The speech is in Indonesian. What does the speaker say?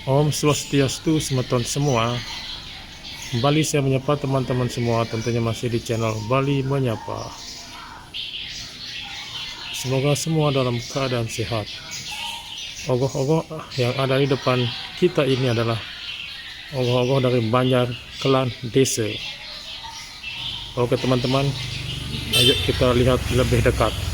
Om Swastiastu semeton semua. Kembali saya menyapa teman-teman semua, tentunya masih di channel Bali Menyapa. Semoga semua dalam keadaan sehat. Ogoh-ogoh yang ada di depan kita ini adalah ogoh-ogoh dari Banjar Klan Desa. Oke teman-teman, ayo kita lihat lebih dekat.